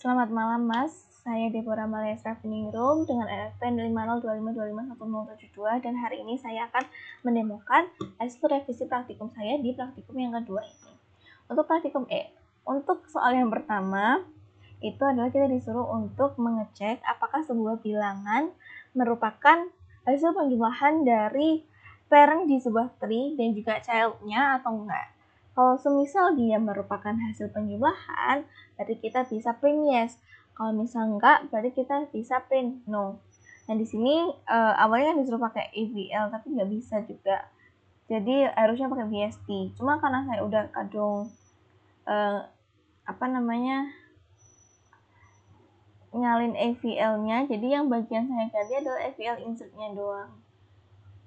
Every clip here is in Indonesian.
Selamat malam Mas, saya Deborah Malaya Traveling Room dengan NFP 5025251072 dan hari ini saya akan mendemokan hasil revisi praktikum saya di praktikum yang kedua ini. Untuk praktikum untuk soal yang pertama itu adalah kita disuruh untuk mengecek apakah sebuah bilangan merupakan hasil penjumlahan dari parent di sebuah tree dan juga child-nya atau enggak. Kalau semisal dia merupakan hasil penjumlahan, berarti kita bisa print yes. Kalau misal enggak, berarti kita bisa print no. Nah di sini awalnya kan disuruh pakai AVL, tapi nggak bisa juga. Jadi harusnya pakai VST. Cuma karena saya udah kadung nyalin AVL-nya, jadi yang bagian saya ganti adalah AVL insert-nya doang.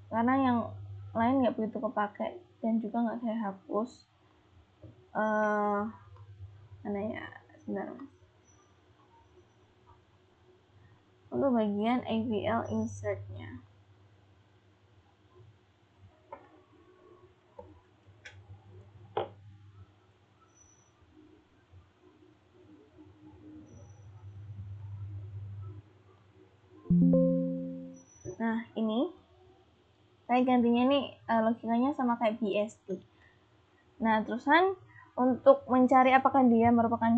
Karena yang lain nggak begitu kepake dan juga nggak saya hapus. Mana ya, sebentar Mas. Untuk bagian AVL insert-nya. Nah ini saya gantinya nih logikanya sama kayak BST. Nah terusan untuk mencari apakah dia merupakan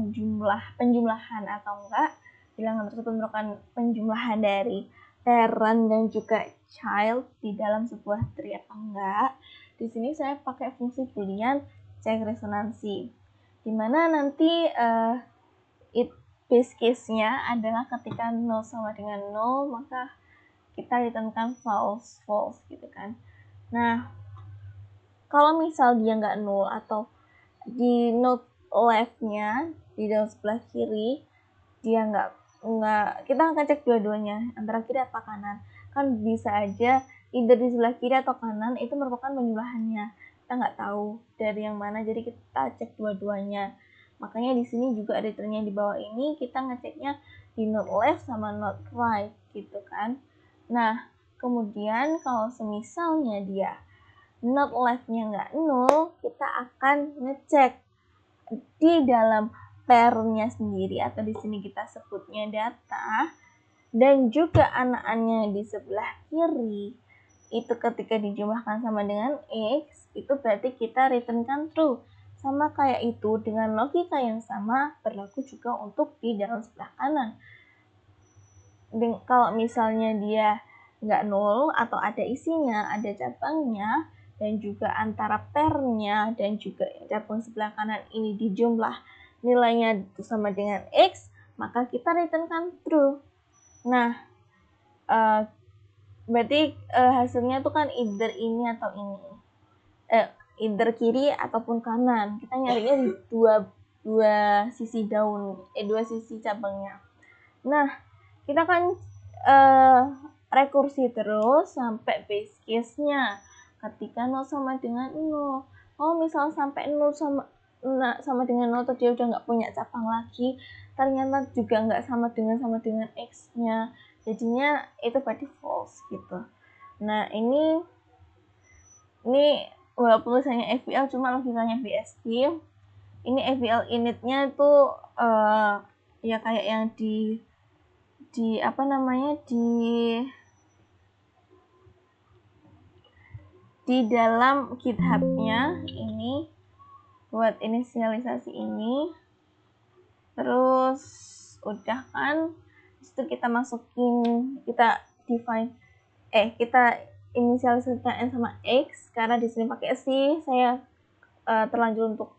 penjumlahan atau enggak, bilangan tersebut merupakan penjumlahan dari parent dan juga child di dalam sebuah tree atau enggak. Di sini saya pakai fungsi boolean cek resonansi, dimana nanti base case-nya adalah ketika 0 sama dengan 0 maka kita returnkan false gitu kan. Nah kalau misal dia nggak 0 atau di node left-nya di dalam sebelah kiri dia nggak kita akan cek dua-duanya antara kiri atau kanan, kan bisa aja either di sebelah kiri atau kanan itu merupakan penjumlahannya, kita nggak tahu dari yang mana, jadi kita cek dua-duanya. Makanya di sini juga returnnya di bawah ini kita ngeceknya di node left sama node right gitu kan. Nah kemudian kalau semisalnya dia node left-nya nggak 0, kita akan ngecek di dalam pair-nya sendiri atau di sini kita sebutnya data, dan juga anak-anaknya di sebelah kiri itu ketika dijumlahkan sama dengan X, itu berarti kita returnkan true. Sama kayak itu dengan logika yang sama berlaku juga untuk di dalam sebelah kanan. Kalau misalnya dia nggak 0 atau ada isinya, ada cabangnya, dan juga antara pairnya dan juga cabang sebelah kanan ini dijumlah nilainya sama dengan X, maka kita returnkan true. Nah berarti hasilnya tuh kan either ini atau ini, either kiri ataupun kanan. Kita nyarinya di dua sisi daun, dua sisi cabangnya. Nah kita kan rekursi terus sampai base case-nya ketika 0 sama dengan 0. Kalau misal sampai 0 sama dengan 0 atau dia udah nggak punya cabang lagi, ternyata juga nggak sama dengan X-nya, jadinya itu berarti false gitu. Nah ini walaupun tulisannya FVL cuma logikanya BST. Ini FVL init-nya itu ya kayak yang di dalam GitHub-nya ini buat inisialisasi ini. Terus udah kan, itu kita masukin, kita define kita inisialisasikan N sama X karena di sini pakai C. Saya terlanjur untuk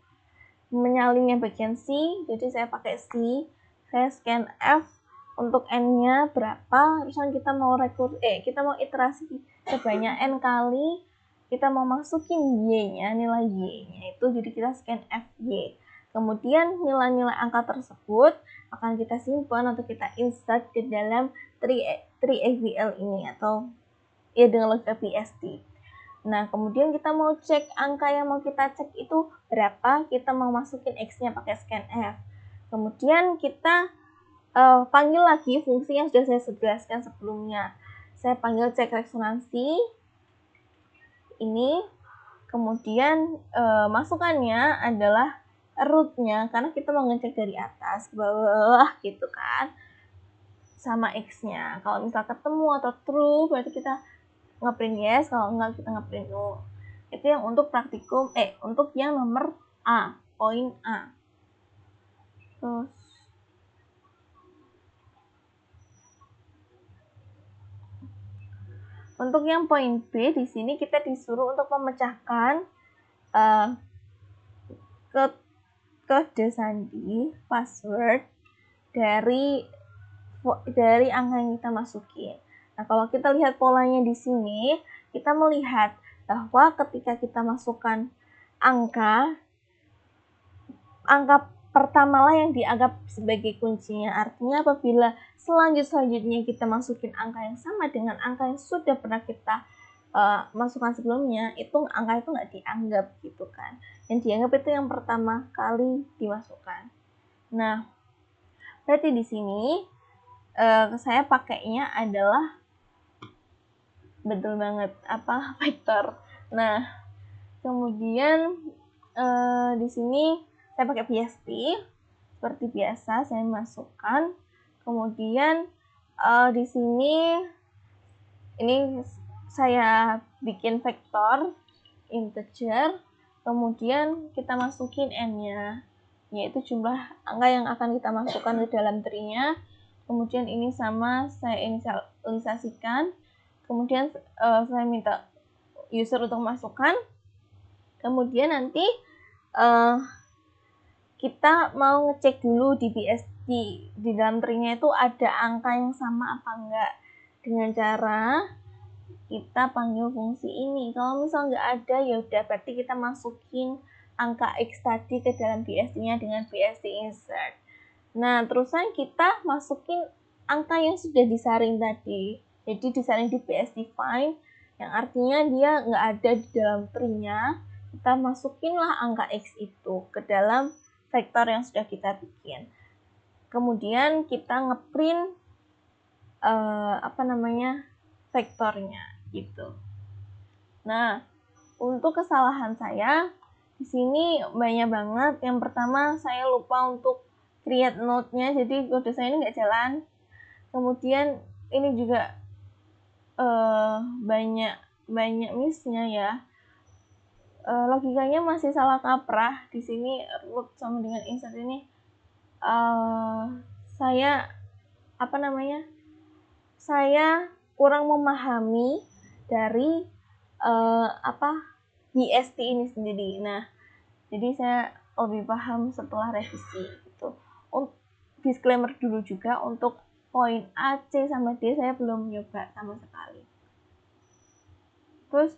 menyalinnya bagian C, jadi saya pakai C. Saya scan F untuk N-nya berapa, terus kita mau kita mau iterasi sebanyak N kali, kita mau masukin Y-nya, nilai Y-nya itu, jadi kita scan FY. Kemudian nilai-nilai angka tersebut akan kita simpan atau kita insert ke dalam tree AVL ini atau ya dengan logika BST. Nah kemudian kita mau cek angka yang mau kita cek itu berapa, kita mau masukin X-nya pakai scanf. Kemudian kita panggil lagi fungsi yang sudah saya jelaskan sebelumnya. Saya panggil cek resonansi ini, kemudian masukannya adalah rootnya, karena kita mau ngecek dari atas ke bawah gitu kan, sama X-nya. Kalau misal ketemu atau true, berarti kita ngeprint yes, kalau enggak kita ngeprint no. Itu yang untuk praktikum, untuk yang nomor A, poin A. Terus untuk yang poin B, di sini kita disuruh untuk memecahkan kode sandi password dari angka yang kita masukin. Nah, kalau kita lihat polanya di sini, kita melihat bahwa ketika kita masukkan angka pertama lah yang dianggap sebagai kuncinya. Artinya apabila selanjutnya kita masukin angka yang sama dengan angka yang sudah pernah kita masukkan sebelumnya, itu angka itu nggak dianggap gitu kan. Yang dianggap itu yang pertama kali dimasukkan. Nah, berarti di sini saya pakainya adalah betul banget vektor. Nah, kemudian di sini saya pakai BST seperti biasa, saya masukkan. Kemudian di sini ini saya bikin vektor integer, kemudian kita masukin n-nya, yaitu jumlah angka yang akan kita masukkan ke dalam tree-nya. Kemudian ini sama saya inisialisasikan, kemudian saya minta user untuk masukkan, kemudian nanti kita mau ngecek dulu di BSD di dalam tree-nya itu ada angka yang sama apa enggak, dengan cara kita panggil fungsi ini. Kalau misal nggak ada, ya udah berarti kita masukin angka X tadi ke dalam BSD-nya dengan BSD insert. Nah, terusan kita masukin angka yang sudah disaring tadi. Jadi disaring di BSD find, yang artinya dia nggak ada di dalam tree-nya. Kita masukinlah angka X itu ke dalam vektor yang sudah kita bikin. Kemudian kita ngeprint vektornya gitu. Nah, untuk kesalahan saya di sini banyak banget. Yang pertama, saya lupa untuk create node-nya, jadi kode saya ini nggak jalan. Kemudian ini juga banyak miss-nya ya. Logikanya masih salah kaprah. Di sini root sama dengan insert ini saya kurang memahami dari BST ini sendiri. Nah, jadi saya lebih paham setelah revisi gitu. Disclaimer dulu juga, untuk poin A, C, sama D saya belum nyoba sama sekali. Terus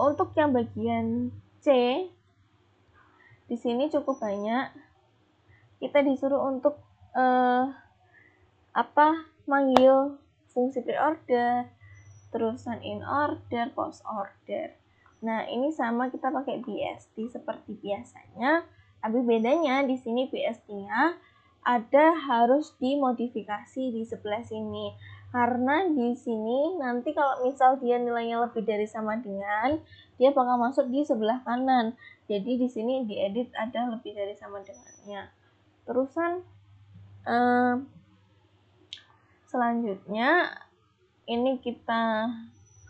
untuk yang bagian C, di sini cukup banyak. Kita disuruh untuk manggil fungsi pre-order, terusan in order, post order. Nah, ini sama kita pakai BST seperti biasanya, tapi bedanya di sini BST-nya harus dimodifikasi di sebelah sini. Karena di sini nanti kalau misal dia nilainya lebih dari sama dengan, dia bakal masuk di sebelah kanan. Jadi di sini diedit ada lebih dari sama dengannya. Terusan selanjutnya ini kita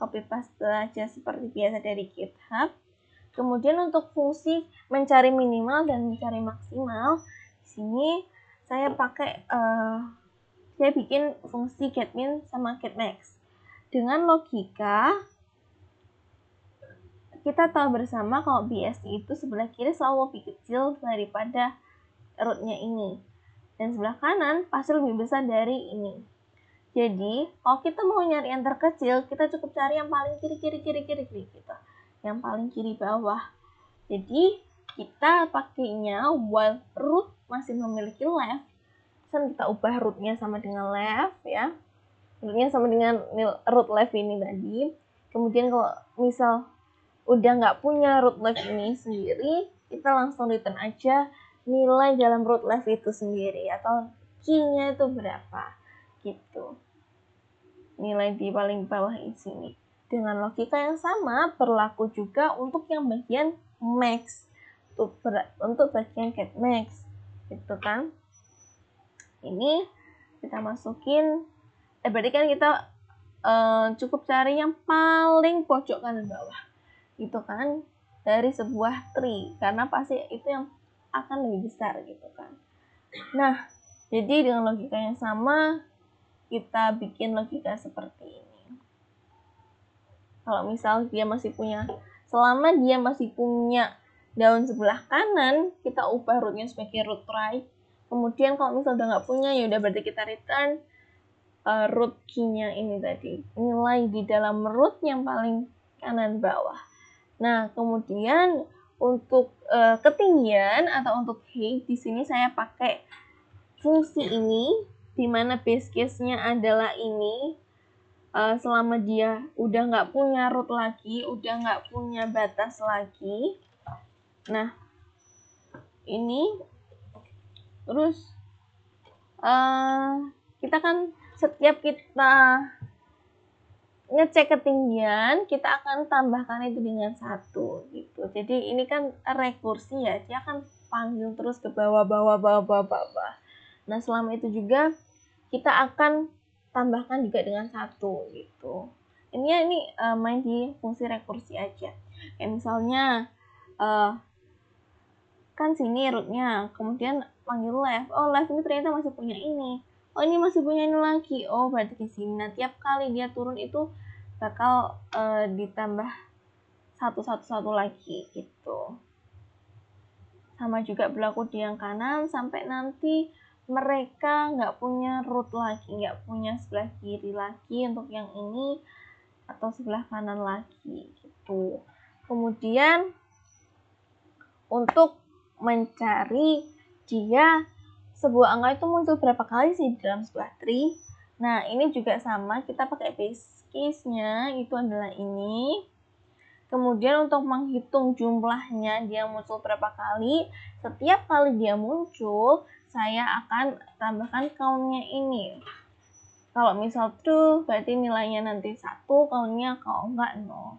copy paste aja seperti biasa dari GitHub. Kemudian untuk fungsi mencari minimal dan mencari maksimal, di sini saya pakai saya bikin fungsi getMin sama getMax. Dengan logika kita tahu bersama kalau BST itu sebelah kiri selalu lebih kecil daripada rootnya ini, dan sebelah kanan pasti lebih besar dari ini. Jadi, kalau kita mau nyari yang terkecil, kita cukup cari yang paling kiri gitu. Yang paling kiri bawah. Jadi, kita pakainya while root masih memiliki left. Misalnya kita ubah rootnya sama dengan left ya. Rootnya sama dengan root left ini tadi. Kemudian kalau misal udah nggak punya root left ini sendiri, kita langsung return aja nilai dalam root left itu sendiri atau key-nya itu berapa gitu. Nilai di paling bawah di sini. Dengan logika yang sama berlaku juga untuk yang bagian max. untuk bagian get max gitu kan. Ini kita masukin, berarti kan kita cukup cari yang paling pojok kanan bawah gitu kan, dari sebuah tree, karena pasti itu yang akan lebih besar gitu kan. Nah, jadi dengan logika yang sama kita bikin logika seperti ini. Kalau misal dia masih punya, selama dia masih punya daun sebelah kanan, kita ubah rootnya sebagai root right. Kemudian kalau misal udah nggak punya, ya udah berarti kita return root key-nya ini tadi, nilai di dalam root yang paling kanan bawah. Nah, kemudian untuk ketinggian atau untuk height, di sini saya pakai fungsi ini, di mana base case-nya adalah ini. Selama dia udah nggak punya root lagi, udah nggak punya batas lagi. Nah, ini terus kita kan setiap kita ngecek ketinggian, kita akan tambahkan itu dengan 1 gitu. Jadi ini kan rekursi ya, dia akan panggil terus ke bawah. Nah, selama itu juga kita akan tambahkan juga dengan 1 gitu. Ini main di fungsi rekursi aja. Kayak misalnya kan sini rootnya, kemudian panggil left. Oh, left ini ternyata masih punya ini. Oh, ini masih punya ini lagi. Oh, berarti di sini. Nah, tiap kali dia turun itu bakal ditambah satu lagi gitu. Sama juga berlaku di yang kanan sampai nanti mereka nggak punya root lagi, nggak punya sebelah kiri lagi untuk yang ini atau sebelah kanan lagi gitu. Kemudian untuk mencari dia sebuah angka itu muncul berapa kali sih di dalam sebuah tree. Nah, ini juga sama, kita pakai base case-nya itu adalah ini. Kemudian untuk menghitung jumlahnya dia muncul berapa kali, setiap kali dia muncul, saya akan tambahkan count-nya ini. Kalau misal true, berarti nilainya nanti 1, count-nya kalau enggak 0.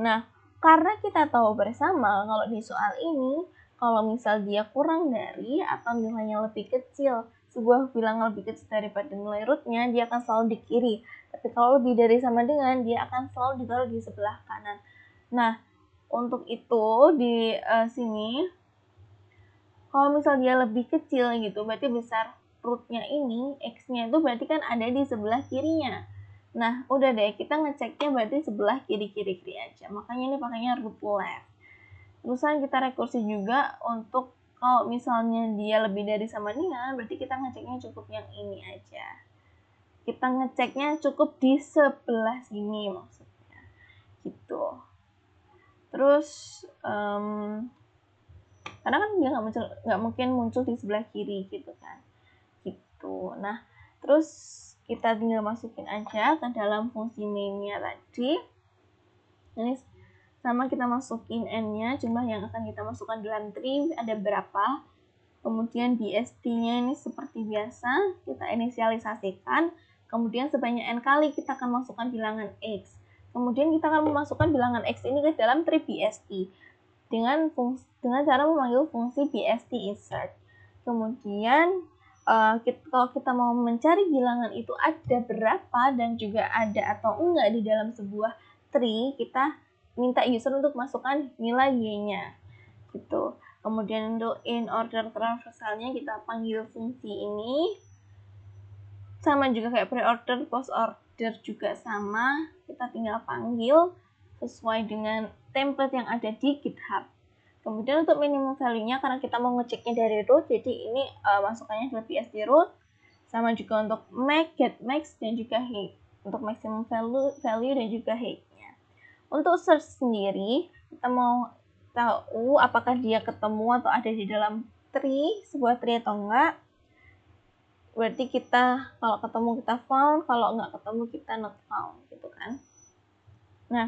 Nah, karena kita tahu bersama kalau di soal ini, kalau misal dia kurang dari atau nilainya lebih kecil, sebuah bilangan lebih kecil daripada nilai rootnya, dia akan selalu di kiri. Tapi kalau lebih dari sama dengan, dia akan selalu ditaruh di sebelah kanan. Nah, untuk itu di sini, kalau misal dia lebih kecil gitu, berarti besar rootnya ini, x-nya itu berarti kan ada di sebelah kirinya. Nah, udah deh, kita ngeceknya berarti sebelah kiri-kiri aja. Makanya ini pakainya root left. Terusan kita rekursi juga untuk kalau misalnya dia lebih dari sama dengan, berarti kita ngeceknya cukup yang ini aja. Kita ngeceknya cukup di sebelah sini maksudnya. Gitu. Terus karena kan dia nggak mungkin muncul di sebelah kiri gitu kan, gitu. Nah, terus kita tinggal masukin aja ke dalam fungsi main-nya tadi. Ini sama, kita masukin n-nya, jumlah yang akan kita masukkan dalam tree ada berapa. Kemudian BST-nya ini seperti biasa kita inisialisasikan. Kemudian sebanyak n kali kita akan masukkan bilangan x. Kemudian kita akan memasukkan bilangan x ini ke dalam tree BST dengan cara memanggil fungsi BST insert. Kemudian kalau kita mau mencari bilangan itu ada berapa dan juga ada atau enggak di dalam sebuah tree, kita minta user untuk masukkan nilai y-nya gitu. Kemudian untuk in order transversalnya kita panggil fungsi ini. Sama juga kayak pre-order, post-order juga sama. Kita tinggal panggil sesuai dengan template yang ada di GitHub. Kemudian untuk minimum value-nya, karena kita mau ngeceknya dari root, jadi ini masukannya adalah BST root. Sama juga untuk make, get max, dan juga height. Untuk maximum value dan juga height-nya. Untuk search sendiri, kita mau tahu apakah dia ketemu atau ada di dalam tree, sebuah tree atau enggak. Berarti kita kalau ketemu kita found, kalau enggak ketemu kita not found gitu kan. Nah,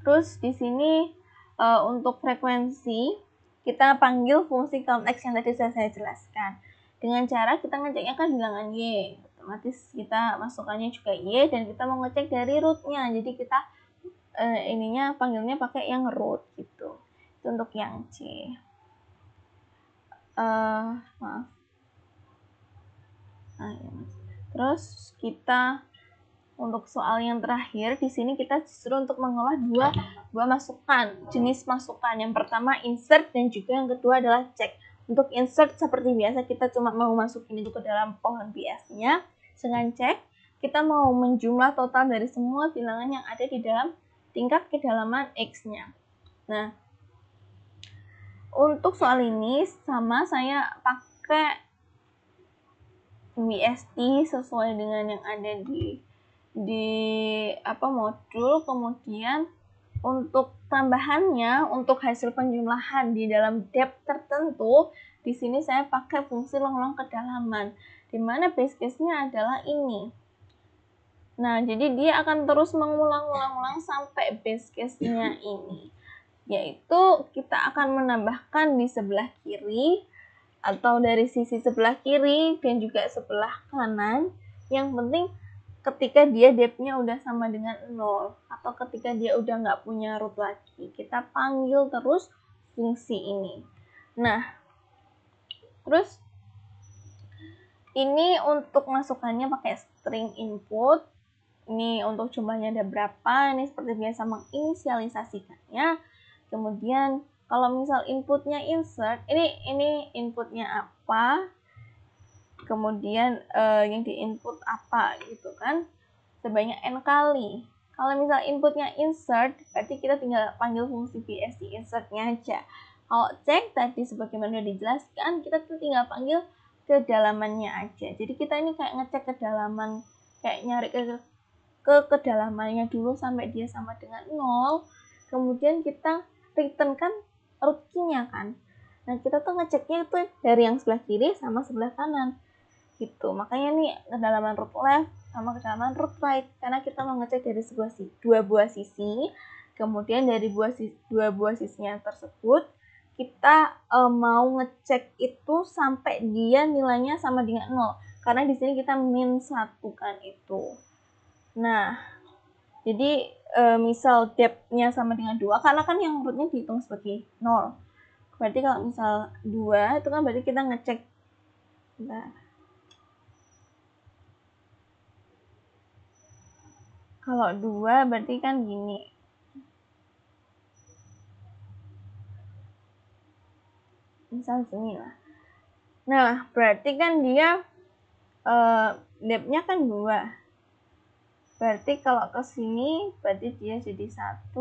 terus di sini untuk frekuensi kita panggil fungsi countX yang tadi saya jelaskan. Dengan cara kita ngeceknya kan bilangan y, otomatis kita masukannya juga y, dan kita mau ngecek dari rootnya. Jadi kita ininya panggilnya pakai yang root gitu. Itu untuk yang C. Maaf. Nah, ya Mas. Terus kita untuk soal yang terakhir di sini kita disuruh untuk mengolah dua masukan, jenis masukan. Yang pertama insert dan juga yang kedua adalah check. Untuk insert seperti biasa kita cuma mau masukin itu ke dalam pohon PS-nya. Dengan check kita mau menjumlah total dari semua bilangan yang ada di dalam tingkat kedalaman X-nya. Nah, untuk soal ini sama saya pakai BST sesuai dengan yang ada di modul. Kemudian untuk tambahannya, untuk hasil penjumlahan di dalam depth tertentu, di sini saya pakai fungsi long kedalaman, di mana base case-nya adalah ini. Nah, jadi dia akan terus mengulang-ulang sampai base case-nya ini, yaitu kita akan menambahkan di sebelah kiri atau dari sisi sebelah kiri dan juga sebelah kanan. Yang penting ketika dia depth-nya udah sama dengan 0 atau ketika dia udah nggak punya root lagi, kita panggil terus fungsi ini. Nah, terus ini untuk masukannya pakai string input. Ini untuk jumlahnya ada berapa, ini seperti biasa menginisialisasikannya. Kemudian kalau misal inputnya insert, ini inputnya apa, kemudian yang di input apa gitu kan, sebanyak n kali. Kalau misal inputnya insert, berarti kita tinggal panggil fungsi BST insertnya aja. Kalau cek tadi sebagaimana dijelaskan, kita tuh tinggal panggil kedalamannya aja. Jadi kita ini kayak ngecek kedalaman, kayak nyari ke kedalamannya dulu sampai dia sama dengan 0. Kemudian kita return kan root key-nya kan. Nah, kita tuh ngeceknya itu dari yang sebelah kiri sama sebelah kanan. Gitu. Makanya nih kedalaman root left sama kedalaman root right, karena kita mau ngecek dari dua buah sisi. Kemudian dari dua buah sisinya tersebut kita mau ngecek itu sampai dia nilainya sama dengan 0, karena di sini kita min 1 kan itu. Nah, jadi misal depth-nya sama dengan 2, karena kan yang root-nya dihitung sebagai 0. Berarti kalau misal 2 itu kan berarti kita ngecek. Nah, kalau 2 berarti kan gini. Misal sini lah. Nah, berarti kan dia depth-nya kan 2. Berarti kalau ke sini berarti dia jadi 1,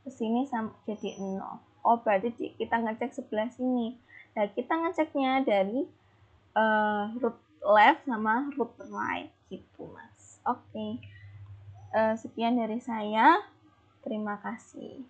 ke sini jadi 0. Oh, berarti kita ngecek sebelah sini. Nah, kita ngeceknya dari root left sama root right gitu, Mas. Oke. Sekian dari saya. Terima kasih.